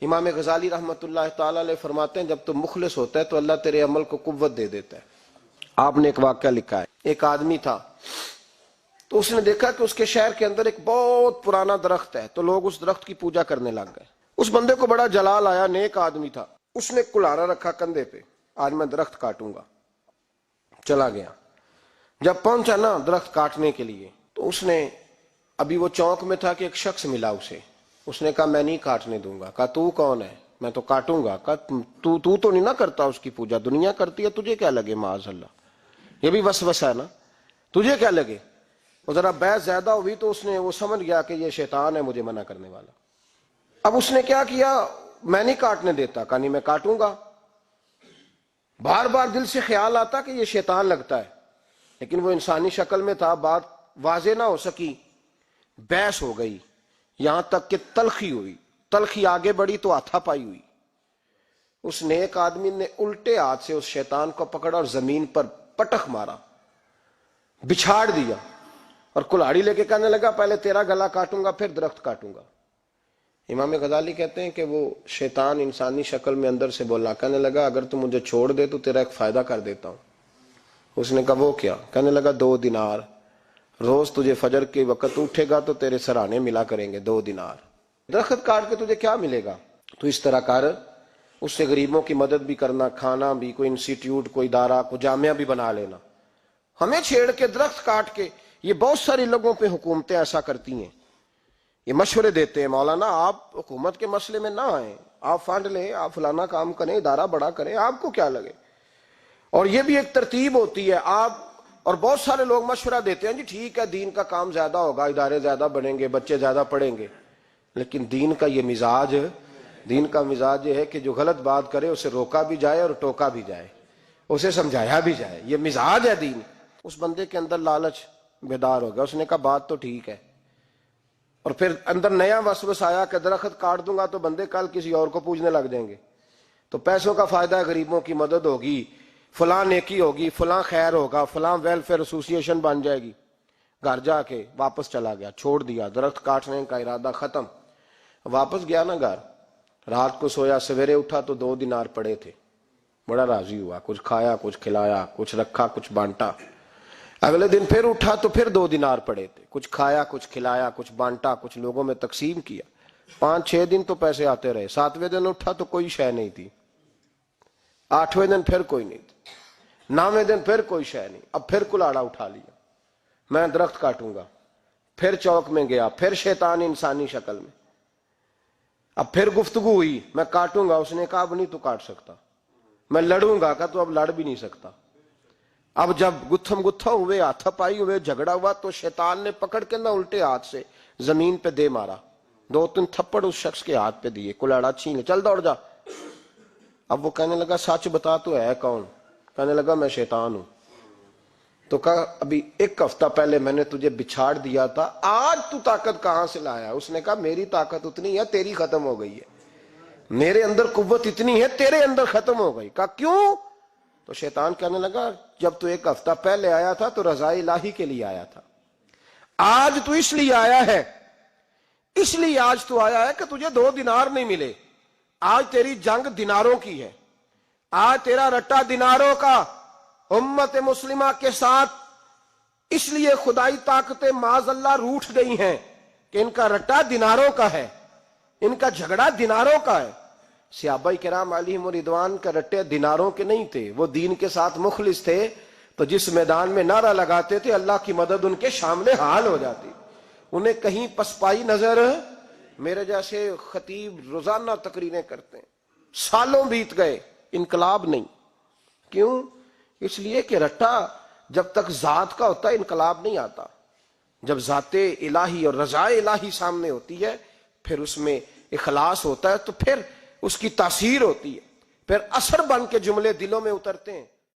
امام غزالی رحمۃ اللہ تعالی علیہ فرماتے ہیں جب تو مخلص ہوتا ہے تو اللہ تیرے عمل کو قوت دے دیتا ہے۔ آپ نے ایک واقعہ لکھا ہے، ایک آدمی تھا تو اس نے دیکھا کہ اس کے شہر کے اندر ایک بہت پرانا درخت ہے، تو لوگ اس درخت کی پوجا کرنے لگ گئے۔ اس بندے کو بڑا جلال آیا، نیک آدمی تھا، اس نے کلہاڑا رکھا کندھے پہ، آج میں درخت کاٹوں گا۔ چلا گیا، جب پہنچا نا درخت کاٹنے کے لیے تو اس نے، ابھی وہ چوک میں تھا کہ ایک شخص ملا اسے، اس نے کہا میں نہیں کاٹنے دوں گا۔ کہا تو کون ہے؟ میں تو کاٹوں گا۔ کہا تو نہیں نہ کرتا اس کی پوجا، دنیا کرتی ہے، تجھے کیا لگے؟ معاذ اللہ، یہ بھی وسوسہ ہے نا، تجھے کیا لگے؟ اور ذرا بحث زیادہ ہوئی تو اس نے، وہ سمجھ گیا کہ یہ شیطان ہے مجھے منع کرنے والا۔ اب اس نے کیا کیا؟ میں نہیں کاٹنے دیتا۔ کہا نہیں میں کاٹوں گا۔ بار بار دل سے خیال آتا کہ یہ شیطان لگتا ہے، لیکن وہ انسانی شکل میں تھا، بات واضح نہ ہو سکی، بحث ہو گئی، یہاں تک کہ تلخی ہوئی، تلخی آگے بڑھی تو ہاتھا پائی ہوئی۔ اس نیک آدمی نے الٹے ہاتھ سے اس شیطان کو پکڑا اور زمین پر پٹخ مارا، بچھاڑ دیا، اور کلہاڑی لے کے کہنے لگا پہلے تیرا گلا کاٹوں گا پھر درخت کاٹوں گا۔ امام غزالی کہتے ہیں کہ وہ شیطان انسانی شکل میں اندر سے بولا، کہنے لگا اگر تم مجھے چھوڑ دے تو تیرا ایک فائدہ کر دیتا ہوں۔ اس نے کہا وہ کیا؟ کہنے لگا 2 دینار، روز تجھے فجر کے وقت اٹھے گا تو تیرے سرانے ملا کریں گے 2 دینار۔ درخت کاٹ کے تجھے کیا ملے گا؟ تو اس طرح کر، اس سے غریبوں کی مدد بھی کرنا، کھانا بھی، کوئی انسٹیٹیوٹ، کوئی ادارہ، کوئی جامعہ بھی بنا لینا۔ ہمیں چھیڑ کے درخت کاٹ کے، یہ بہت ساری لوگوں پہ حکومتیں ایسا کرتی ہیں، یہ مشورے دیتے ہیں مولانا آپ حکومت کے مسئلے میں نہ آئیں، آپ فنڈ لیں، آپ فلانا کام کریں، ادارہ بڑا کریں، آپ کو کیا لگے۔ اور یہ بھی ایک ترتیب ہوتی ہے، آپ، اور بہت سارے لوگ مشورہ دیتے ہیں جی ٹھیک ہے دین کا کام زیادہ ہوگا، ادارے زیادہ بڑھیں گے، بچے زیادہ پڑھیں گے، لیکن دین کا یہ مزاج، دین کا مزاج یہ ہے کہ جو غلط بات کرے اسے روکا بھی جائے اور ٹوکا بھی جائے، اسے سمجھایا بھی جائے، یہ مزاج ہے دین۔ اس بندے کے اندر لالچ بیدار ہو گیا، اس نے کہا بات تو ٹھیک ہے، اور پھر اندر نیا وسوسہ آیا کہ درخت کاٹ دوں گا تو بندے کل کسی اور کو پوجنے لگ جائیں گے، تو پیسوں کا فائدہ ہے، غریبوں کی مدد ہوگی، فلاں نیکی ہوگی، فلاں خیر ہوگا، فلاں ویلفیئر ایسوسی ایشن بن جائے گی۔ گھر جا کے واپس چلا گیا، چھوڑ دیا، درخت کاٹنے کا ارادہ ختم۔ واپس گیا نا گھر، رات کو سویا، سویرے اٹھا تو 2 دینار پڑے تھے، بڑا راضی ہوا، کچھ کھایا، کچھ کھلایا، کچھ رکھا، کچھ بانٹا۔ اگلے دن پھر اٹھا تو پھر 2 دینار پڑے تھے، کچھ کھایا، کچھ کھلایا، کچھ بانٹا، کچھ لوگوں میں تقسیم کیا۔ 5-6 دن تو پیسے آتے رہے، 7ویں دن اٹھا تو کوئی شے نہیں تھی، 8ویں دن پھر کوئی نہیں تھی، 9ویں دن پھر کوئی شے نہیں۔ اب پھر کلاڑا اٹھا لیا، میں درخت کاٹوں گا۔ پھر چوک میں گیا، پھر شیطان انسانی شکل میں، اب پھر گفتگو ہوئی، میں کاٹوں گا۔ اس نے کہا اب نہیں تو کاٹ سکتا، میں لڑوں گا۔ کہا تو اب لڑ بھی نہیں سکتا۔ اب جب گتھم گتھا ہوئے، ہاتھا پائی ہوئے، جھگڑا ہوا تو شیطان نے پکڑ کے نہ الٹے ہاتھ سے زمین پہ دے مارا، 2-3 تھپڑ اس شخص کے ہاتھ پہ دیے، کلاڑا چھین لے، چل دوڑ جا۔ اب وہ کہنے لگا سچ بتا تو ہے کون؟ کہنے لگا میں شیطان ہوں۔ تو کہا ابھی 1 ہفتہ پہلے میں نے تجھے بچھاڑ دیا تھا، آج تو طاقت کہاں سے لایا؟ اس نے کہا میری طاقت اتنی ہے، تیری ختم ہو گئی ہے، میرے اندر قوت اتنی ہے، تیرے اندر ختم ہو گئی۔ کہا کیوں؟ تو شیطان کہنے لگا جب تو 1 ہفتہ پہلے آیا تھا تو رضا الہی کے لیے آیا تھا، آج تو اس لیے آیا ہے، اس لیے آج تو آیا ہے کہ تجھے 2 دینار نہیں ملے، آج تیری جنگ دیناروں کی ہے، آج تیرا رٹا دیناروں کا امت مسلمہ کے ساتھ، اس لیے خدائی طاقتیں معاذ اللہ روٹھ گئی ہیں کہ ان کا رٹا دیناروں کا ہے، ان کا جھگڑا دیناروں کا ہے۔ صحابہ کرام علیہم رضوان کا رٹے دیناروں کے نہیں تھے، وہ دین کے ساتھ مخلص تھے، تو جس میدان میں نعرہ لگاتے تھے اللہ کی مدد ان کے سامنے حال ہو جاتی، انہیں کہیں پسپائی نظر۔ میرے جیسے خطیب روزانہ تقریریں کرتے ہیں، سالوں بیت گئے، انقلاب نہیں۔ کیوں؟ اس لیے کہ رٹا جب تک ذات کا ہوتا ہے انقلاب نہیں آتا، جب ذات الہی اور رضا الہی سامنے ہوتی ہے پھر اس میں اخلاص ہوتا ہے، تو پھر اس کی تاثیر ہوتی ہے، پھر اثر بن کے جملے دلوں میں اترتے ہیں۔